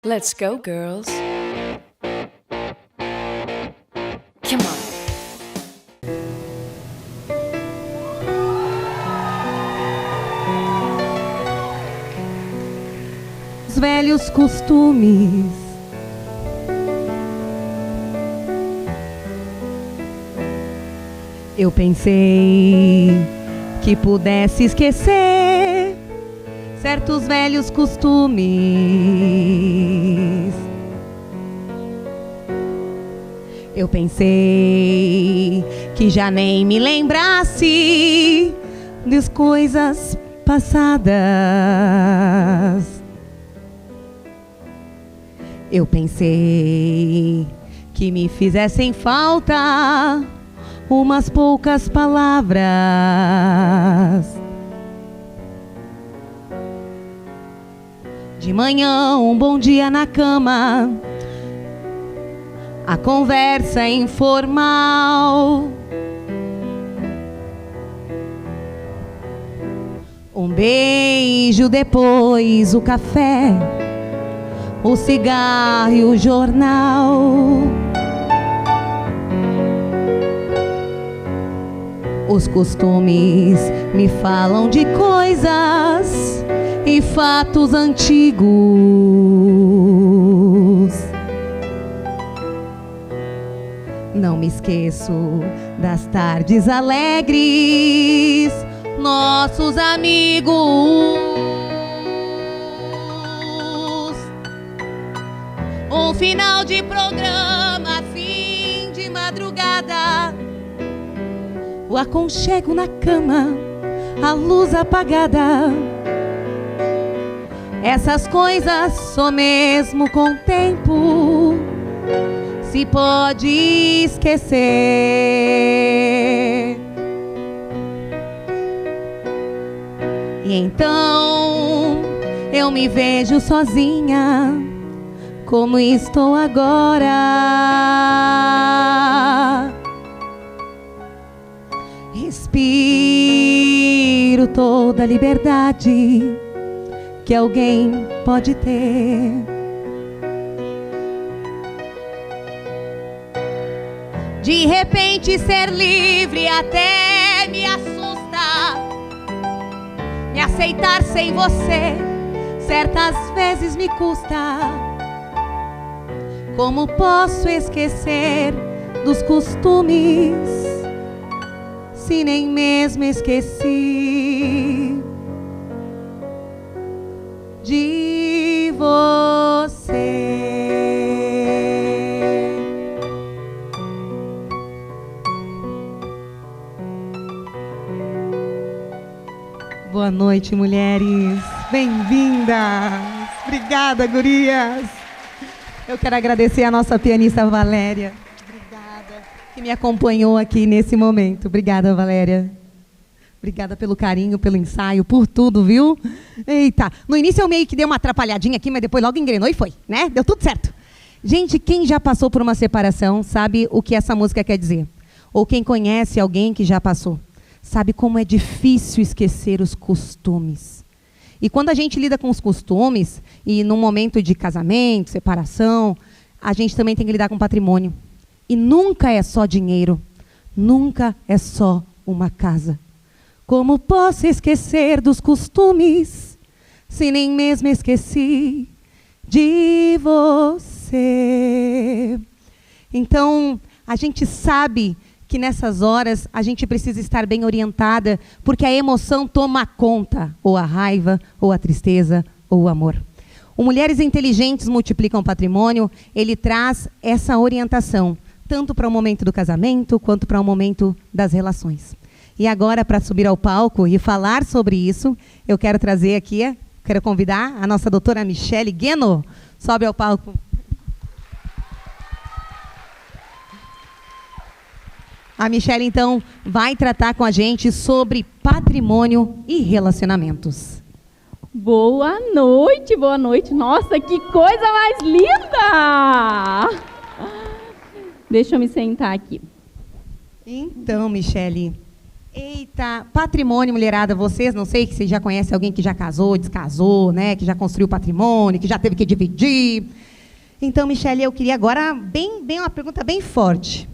Let's go, girls. Come on. Os velhos costumes, eu pensei que pudesse esquecer certos velhos costumes. Eu pensei que já nem me lembrasse das coisas passadas. Eu pensei que me fizessem falta umas poucas palavras. De manhã, um bom dia na cama, a conversa informal, um beijo, depois o café, o cigarro e o jornal. Os costumes me falam de coisas e fatos antigos. Não me esqueço das tardes alegres, nossos amigos. Um final de programa, fim de madrugada, o aconchego na cama, a luz apagada. Essas coisas só mesmo com o tempo se pode esquecer. E então eu me vejo sozinha, como estou agora. Respiro toda a liberdade que alguém pode ter. De repente ser livre até me assusta. Me aceitar sem você certas vezes me custa. Como posso esquecer dos costumes se nem mesmo esqueci de você? Boa noite, mulheres. Bem-vindas. Obrigada, gurias. Eu quero agradecer a nossa pianista Valéria. Obrigada, que me acompanhou aqui nesse momento. Obrigada, Valéria. Obrigada pelo carinho, pelo ensaio, por tudo, viu? Eita, no início eu meio que dei uma atrapalhadinha aqui, mas depois logo engrenou e foi, né? Deu tudo certo. Gente, quem já passou por uma separação sabe o que essa música quer dizer. Ou quem conhece alguém que já passou, sabe como é difícil esquecer os costumes. E quando a gente lida com os costumes, e num momento de casamento, separação, a gente também tem que lidar com patrimônio. E nunca é só dinheiro, nunca é só uma casa. Como posso esquecer dos costumes, se nem mesmo esqueci de você? Então, a gente sabe que nessas horas a gente precisa estar bem orientada, porque a emoção toma conta, ou a raiva, ou a tristeza, ou o amor. O Mulheres Inteligentes Multiplicam Patrimônio, ele traz essa orientação, tanto para o momento do casamento, quanto para o momento das relações. E agora, para subir ao palco e falar sobre isso, eu quero trazer aqui, quero convidar a nossa doutora Michele Gueno. Sobe ao palco. A Michele, então, vai tratar com a gente sobre patrimônio e relacionamentos. Boa noite, boa noite. Nossa, que coisa mais linda! Deixa eu me sentar aqui. Então, Michele, Eita, patrimônio, mulherada, vocês, não sei, que vocês já conhecem alguém que já casou, descasou, né, que já construiu patrimônio, que já teve que dividir. Então, Michele, eu queria agora uma pergunta bem forte.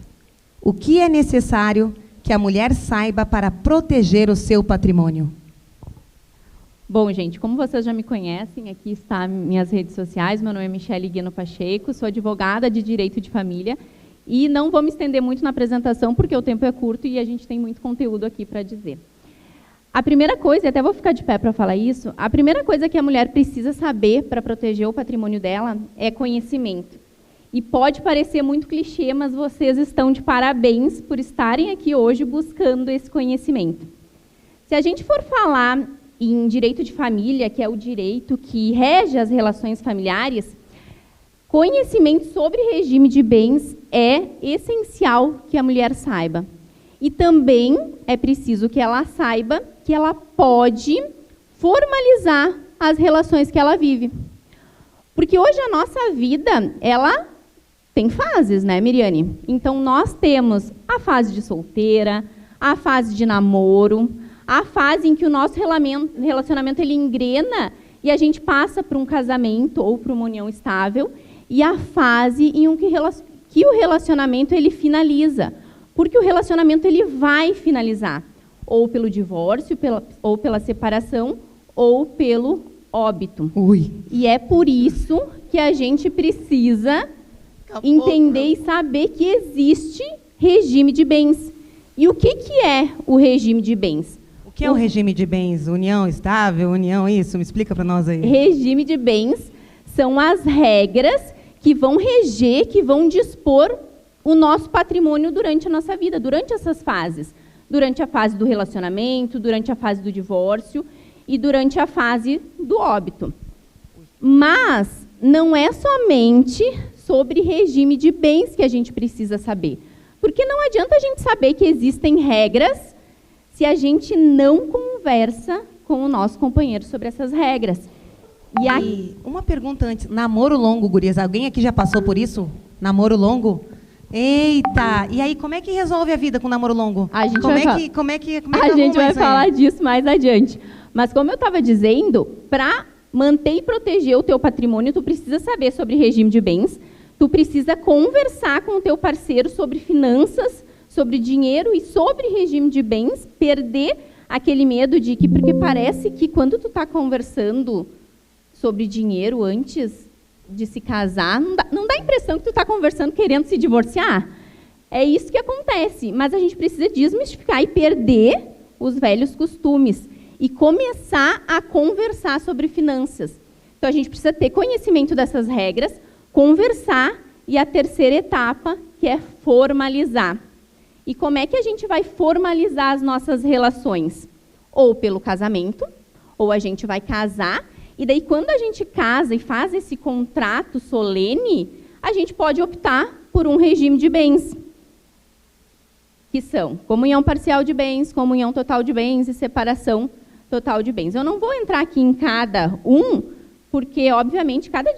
O que é necessário que a mulher saiba para proteger o seu patrimônio? Bom, gente, como vocês já me conhecem, aqui está minhas redes sociais. Meu nome é Michele Guino Pacheco, sou advogada de Direito de Família e não vou me estender muito na apresentação porque o tempo é curto e a gente tem muito conteúdo aqui para dizer. A primeira coisa, e até vou ficar de pé para falar isso, a primeira coisa que a mulher precisa saber para proteger o patrimônio dela é conhecimento. E pode parecer muito clichê, mas vocês estão de parabéns por estarem aqui hoje buscando esse conhecimento. Se a gente for falar em direito de família, que é o direito que rege as relações familiares, conhecimento sobre regime de bens é essencial que a mulher saiba. E também é preciso que ela saiba que ela pode formalizar as relações que ela vive. Porque hoje a nossa vida, ela tem fases, né, Miriane? Então, nós temos a fase de solteira, a fase de namoro, a fase em que o nosso relacionamento ele engrena e a gente passa para um casamento ou para uma união estável, e a fase em que o relacionamento ele finaliza, porque o relacionamento ele vai finalizar, ou pelo divórcio, ou pela separação, ou pelo óbito. Ui. E é por isso que a gente precisa entender e saber que existe regime de bens. E o que é o regime de bens? O que é o regime de bens? União estável, união isso? Me explica para nós aí. Regime de bens são as regras que vão reger, que vão dispor o nosso patrimônio durante a nossa vida, durante essas fases. Durante a fase do relacionamento, durante a fase do divórcio e durante a fase do óbito. Mas não é somente sobre regime de bens que a gente precisa saber. Porque não adianta a gente saber que existem regras se a gente não conversa com o nosso companheiro sobre essas regras. E uma pergunta antes. Namoro longo, gurias. Alguém aqui já passou por isso? Namoro longo? Eita! E aí, como é que resolve a vida com namoro longo? A gente vai falar disso mais adiante. Mas como eu estava dizendo, para manter e proteger o teu patrimônio, tu precisa saber sobre regime de bens, tu precisa conversar com o teu parceiro sobre finanças, sobre dinheiro e sobre regime de bens, perder aquele medo de que, porque parece que quando tu está conversando sobre dinheiro antes de se casar, não dá a impressão que tu está conversando querendo se divorciar. É isso que acontece, mas a gente precisa desmistificar e perder os velhos costumes e começar a conversar sobre finanças. Então, a gente precisa ter conhecimento dessas regras, conversar, e a terceira etapa, que é formalizar. E como é que a gente vai formalizar as nossas relações? Ou pelo casamento, ou a gente vai casar, e daí quando a gente casa e faz esse contrato solene, a gente pode optar por um regime de bens, que são comunhão parcial de bens, comunhão total de bens e separação total de bens. Eu não vou entrar aqui em cada um, porque, obviamente, cada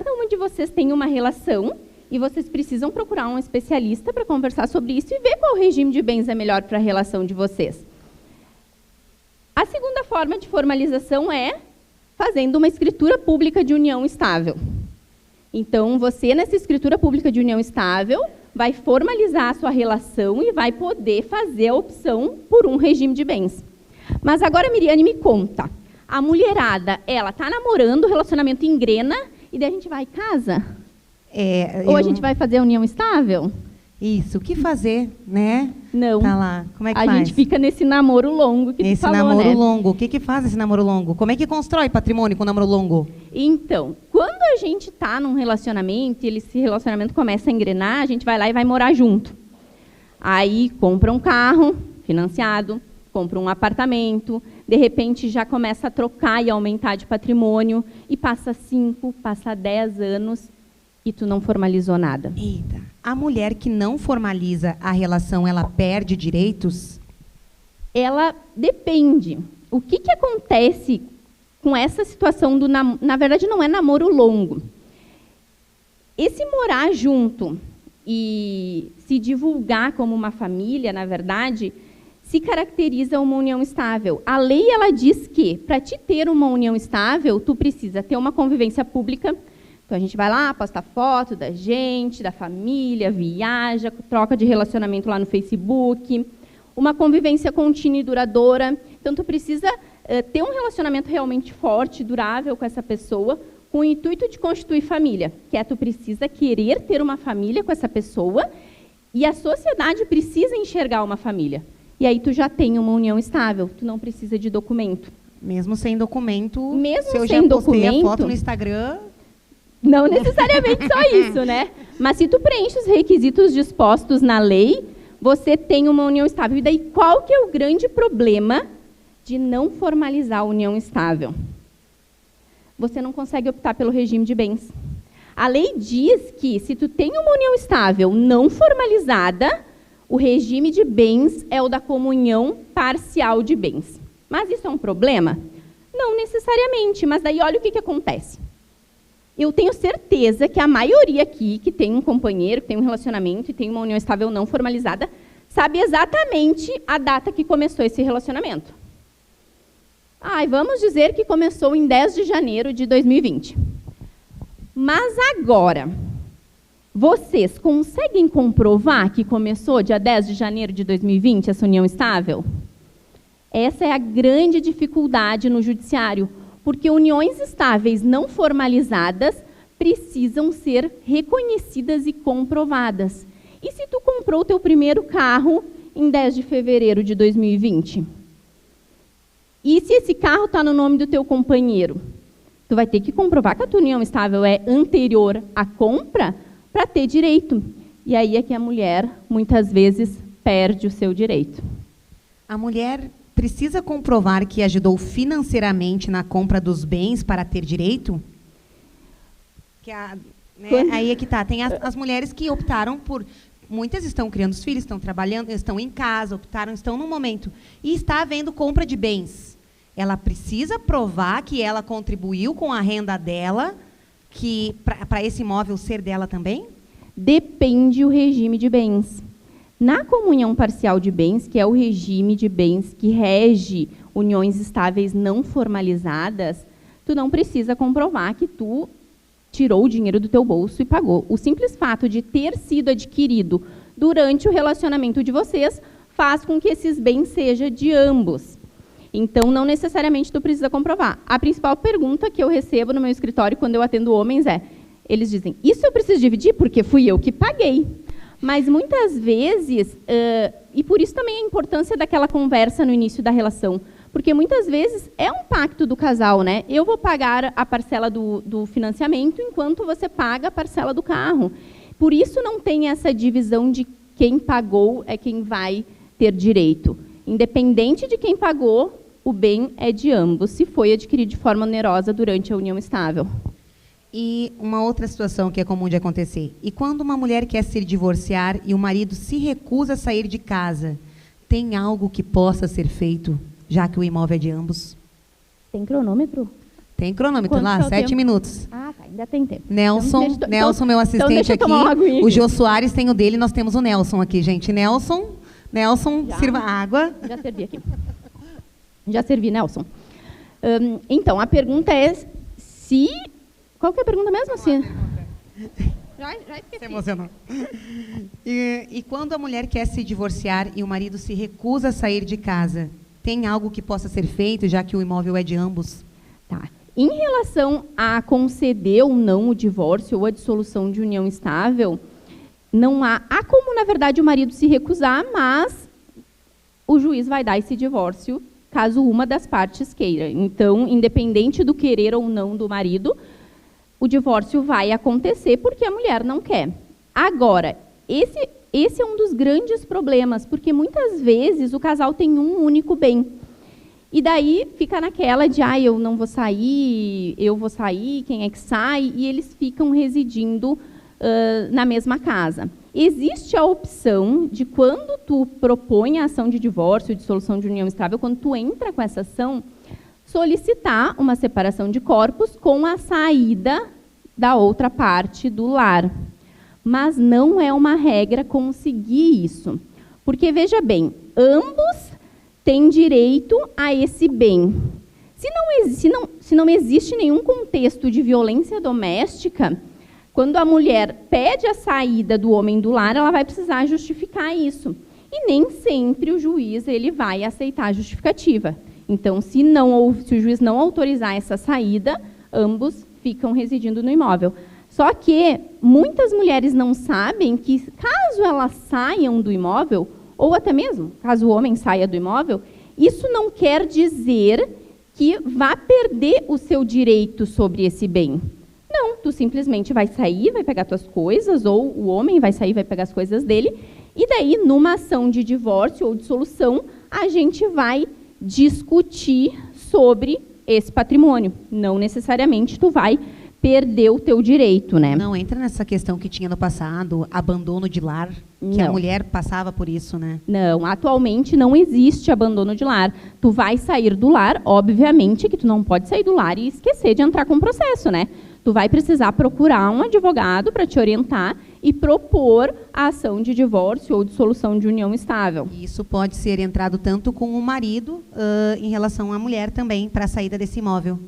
um de vocês tem uma relação e vocês precisam procurar um especialista para conversar sobre isso e ver qual regime de bens é melhor para a relação de vocês. A segunda forma de formalização é fazendo uma escritura pública de união estável. Então, você, nessa escritura pública de união estável, vai formalizar a sua relação e vai poder fazer a opção por um regime de bens. Mas agora, Miriane, me conta. A mulherada, ela está namorando, o relacionamento engrena, e daí a gente vai e casa? Ou a gente vai fazer a união estável? Isso, o que fazer, né? Não. Tá lá, como é que faz? A gente fica nesse namoro longo que tu falou, né? Nesse namoro longo, o que faz esse namoro longo? Como é que constrói patrimônio com namoro longo? Então, quando a gente está num relacionamento e esse relacionamento começa a engrenar, a gente vai lá e vai morar junto. Aí compra um carro financiado, compra um apartamento, de repente já começa a trocar e aumentar de patrimônio, e passa 5, passa 10 anos e tu não formalizou nada. Eita. A mulher que não formaliza a relação, ela perde direitos? Ela depende. O que acontece com essa situação do na verdade, não é namoro longo. Esse morar junto e se divulgar como uma família, na verdade, se caracteriza uma união estável? A lei, ela diz que, para te ter uma união estável, tu precisa ter uma convivência pública. Então, a gente vai lá, posta foto da gente, da família, viaja, troca de relacionamento lá no Facebook, uma convivência contínua e duradoura. Então, tu precisa ter um relacionamento realmente forte, durável com essa pessoa, com o intuito de constituir família, que é tu precisa querer ter uma família com essa pessoa e a sociedade precisa enxergar uma família. E aí tu já tem uma união estável, tu não precisa de documento. Mesmo sem documento, Mesmo se eu sem já postei documento, a foto no Instagram... Não necessariamente só isso, né? Mas se tu preenche os requisitos dispostos na lei, você tem uma união estável. E daí, qual que é o grande problema de não formalizar a união estável? Você não consegue optar pelo regime de bens. A lei diz que, se tu tem uma união estável não formalizada, o regime de bens é o da comunhão parcial de bens. Mas isso é um problema? Não necessariamente, mas daí olha o que acontece. Eu tenho certeza que a maioria aqui, que tem um companheiro, que tem um relacionamento e tem uma união estável não formalizada, sabe exatamente a data que começou esse relacionamento. Vamos dizer que começou em 10 de janeiro de 2020. Mas agora, vocês conseguem comprovar que começou dia 10 de janeiro de 2020 essa união estável? Essa é a grande dificuldade no judiciário, porque uniões estáveis não formalizadas precisam ser reconhecidas e comprovadas. E se tu comprou o teu primeiro carro em 10 de fevereiro de 2020? E se esse carro está no nome do teu companheiro? Tu vai ter que comprovar que a tua união estável é anterior à compra para ter direito. E aí é que a mulher, muitas vezes, perde o seu direito. A mulher precisa comprovar que ajudou financeiramente na compra dos bens para ter direito? Aí é que tá. Tem as mulheres que optaram por... Muitas estão criando os filhos, estão trabalhando, estão em casa, estão no momento. E está havendo compra de bens. Ela precisa provar que ela contribuiu com a renda dela, que para esse imóvel ser dela também? Depende o regime de bens. Na comunhão parcial de bens, que é o regime de bens que rege uniões estáveis não formalizadas, tu não precisa comprovar que tu tirou o dinheiro do teu bolso e pagou. O simples fato de ter sido adquirido durante o relacionamento de vocês faz com que esses bens sejam de ambos. Então, não necessariamente tu precisa comprovar. A principal pergunta que eu recebo no meu escritório quando eu atendo homens eles dizem, isso eu preciso dividir porque fui eu que paguei. Mas muitas vezes, e por isso também a importância daquela conversa no início da relação, porque muitas vezes é um pacto do casal, né? Eu vou pagar a parcela do financiamento enquanto você paga a parcela do carro. Por isso não tem essa divisão de quem pagou é quem vai ter direito. Independente de quem pagou, o bem é de ambos, se foi adquirido de forma onerosa durante a união estável. E uma outra situação que é comum de acontecer. E quando uma mulher quer se divorciar e o marido se recusa a sair de casa, tem algo que possa ser feito, já que o imóvel é de ambos? Tem cronômetro? Tem cronômetro Quanto lá, é o 7 tempo? minutos. Tá, ainda tem tempo. Nelson, meu assistente deixa eu aqui. tomar uma aguinha O aqui. Jô Soares tem o dele, nós temos o Nelson aqui, gente. Nelson, Já. sirva água. Já servi aqui. Já servi, Nelson. Então, a pergunta é se... Qual que é a pergunta mesmo? Já esqueci. Se emocionou. E quando a mulher quer se divorciar e o marido se recusa a sair de casa, tem algo que possa ser feito, já que o imóvel é de ambos? Tá. Em relação a conceder ou não o divórcio ou a dissolução de união estável, não há como, na verdade, o marido se recusar, mas o juiz vai dar esse divórcio caso uma das partes queira. Então, independente do querer ou não do marido, o divórcio vai acontecer porque a mulher não quer. Agora, esse é um dos grandes problemas, porque muitas vezes o casal tem um único bem. E daí fica naquela de, eu não vou sair, eu vou sair, quem é que sai? E eles ficam residindo na mesma casa. Existe a opção de, quando tu propõe a ação de divórcio, dissolução de união estável, quando tu entra com essa ação, solicitar uma separação de corpos com a saída da outra parte do lar. Mas não é uma regra conseguir isso. Porque, veja bem, ambos tem direito a esse bem. Se não existe nenhum contexto de violência doméstica, quando a mulher pede a saída do homem do lar, ela vai precisar justificar isso. E nem sempre o juiz ele vai aceitar a justificativa. Então, se o juiz não autorizar essa saída, ambos ficam residindo no imóvel. Só que muitas mulheres não sabem que, caso elas saiam do imóvel, ou até mesmo caso o homem saia do imóvel, isso não quer dizer que vá perder o seu direito sobre esse bem. Não, tu simplesmente vai sair, vai pegar tuas coisas, ou o homem vai sair, vai pegar as coisas dele, e daí, numa ação de divórcio ou dissolução, a gente vai discutir sobre esse patrimônio. Não necessariamente tu vai perder o teu direito, né? Não entra nessa questão que tinha no passado, abandono de lar, que a mulher passava por isso, né? Não, atualmente não existe abandono de lar. Tu vai sair do lar, obviamente que tu não pode sair do lar e esquecer de entrar com o processo, né? Tu vai precisar procurar um advogado para te orientar e propor a ação de divórcio ou dissolução de união estável. Isso pode ser entrado tanto com o marido em relação à mulher também, para a saída desse imóvel.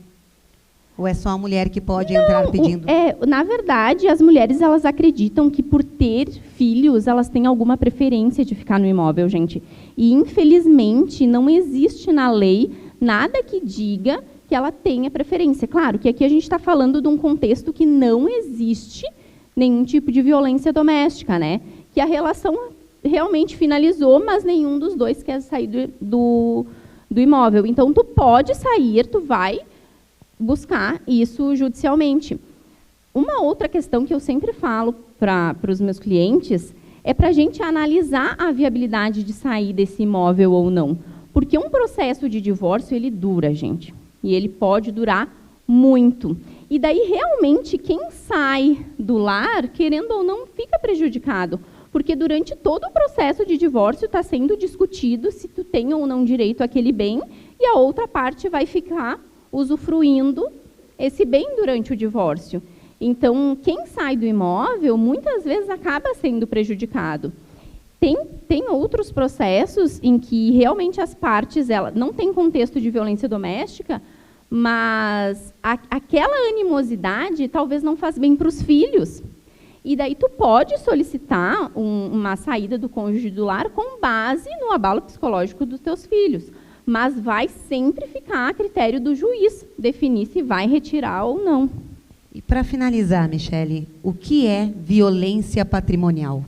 Ou é só a mulher que pode entrar pedindo? Na verdade, as mulheres elas acreditam que por ter filhos, elas têm alguma preferência de ficar no imóvel, gente. E, infelizmente, não existe na lei nada que diga que ela tenha preferência. Claro que aqui a gente está falando de um contexto que não existe nenhum tipo de violência doméstica, né? Que a relação realmente finalizou, mas nenhum dos dois quer sair do imóvel. Então, tu pode sair, tu vai buscar isso judicialmente. Uma outra questão que eu sempre falo para os meus clientes é para a gente analisar a viabilidade de sair desse imóvel ou não. Porque um processo de divórcio, ele dura, gente. E ele pode durar muito. E daí, realmente, quem sai do lar, querendo ou não, fica prejudicado. Porque durante todo o processo de divórcio está sendo discutido se tu tem ou não direito àquele bem, e a outra parte vai ficar usufruindo esse bem durante o divórcio. Então, quem sai do imóvel, muitas vezes acaba sendo prejudicado. Tem outros processos em que realmente as partes, não tem contexto de violência doméstica, mas aquela animosidade talvez não faz bem para os filhos. E daí tu pode solicitar uma saída do cônjuge do lar com base no abalo psicológico dos teus filhos. Mas vai sempre ficar a critério do juiz definir se vai retirar ou não. E para finalizar, Michele, o que é violência patrimonial?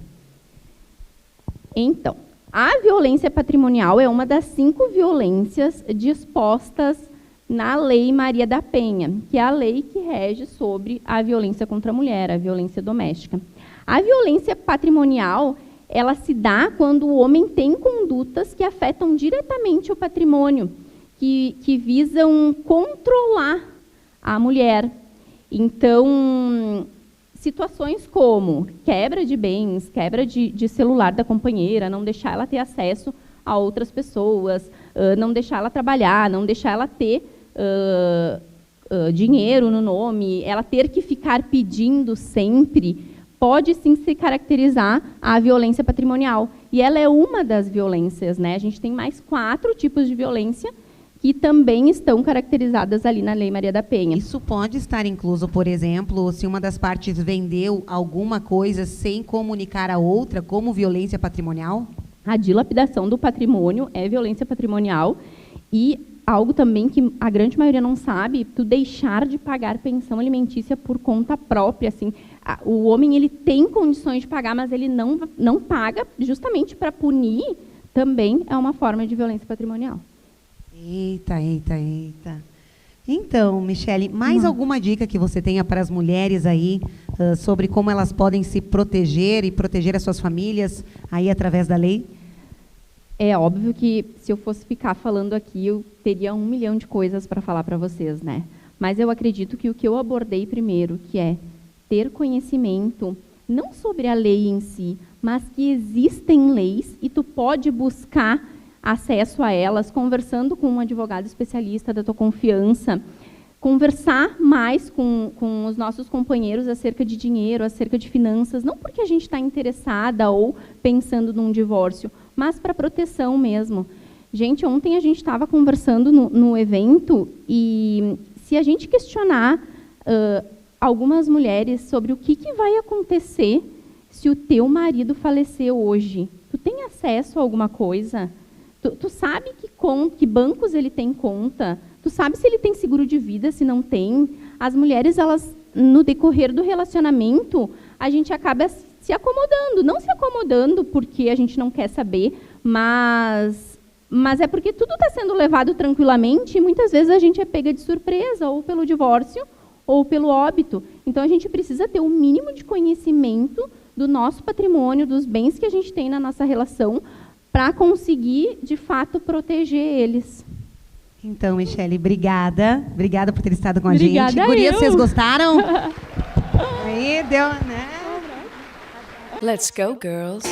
Então, a violência patrimonial é uma das 5 violências dispostas na Lei Maria da Penha, que é a lei que rege sobre a violência contra a mulher, a violência doméstica. A violência patrimonial, ela se dá quando o homem tem condutas que afetam diretamente o patrimônio, que visam controlar a mulher. Então, situações como quebra de bens, quebra de celular da companheira, não deixar ela ter acesso a outras pessoas, não deixar ela trabalhar, não deixar ela ter dinheiro no nome, ela ter que ficar pedindo sempre, pode sim se caracterizar a violência patrimonial. E ela é uma das violências, né? A gente tem mais 4 tipos de violência que também estão caracterizadas ali na Lei Maria da Penha. Isso pode estar incluso, por exemplo, se uma das partes vendeu alguma coisa sem comunicar a outra, como violência patrimonial? A dilapidação do patrimônio é violência patrimonial. E algo também que a grande maioria não sabe, tu deixar de pagar pensão alimentícia por conta própria, assim. O homem, ele tem condições de pagar, mas ele não paga, justamente para punir, também é uma forma de violência patrimonial. Eita. Então, Michele, mais alguma dica que você tenha para as mulheres aí, sobre como elas podem se proteger e proteger as suas famílias aí através da lei? É óbvio que se eu fosse ficar falando aqui, eu teria 1 milhão de coisas para falar para vocês, né? Mas eu acredito que o que eu abordei primeiro, que é ter conhecimento, não sobre a lei em si, mas que existem leis e tu pode buscar acesso a elas, conversando com um advogado especialista da tua confiança, conversar mais com os nossos companheiros acerca de dinheiro, acerca de finanças, não porque a gente está interessada ou pensando num divórcio, mas para proteção mesmo. Gente, ontem a gente estava conversando no evento e se a gente questionar algumas mulheres sobre o que vai acontecer se o teu marido falecer hoje, tu tem acesso a alguma coisa? Tu sabe que bancos ele tem conta? Tu sabe se ele tem seguro de vida, se não tem? As mulheres, elas, no decorrer do relacionamento, a gente acaba se acomodando. Não se acomodando porque a gente não quer saber, mas é porque tudo está sendo levado tranquilamente e muitas vezes a gente é pega de surpresa, ou pelo divórcio, ou pelo óbito. Então, a gente precisa ter o mínimo de conhecimento do nosso patrimônio, dos bens que a gente tem na nossa relação, para conseguir, de fato, proteger eles. Então, Michele, obrigada. Obrigada por ter estado com a Obrigada gente. Gurias, eu. vocês gostaram? Aí, deu, né? Let's go, girls.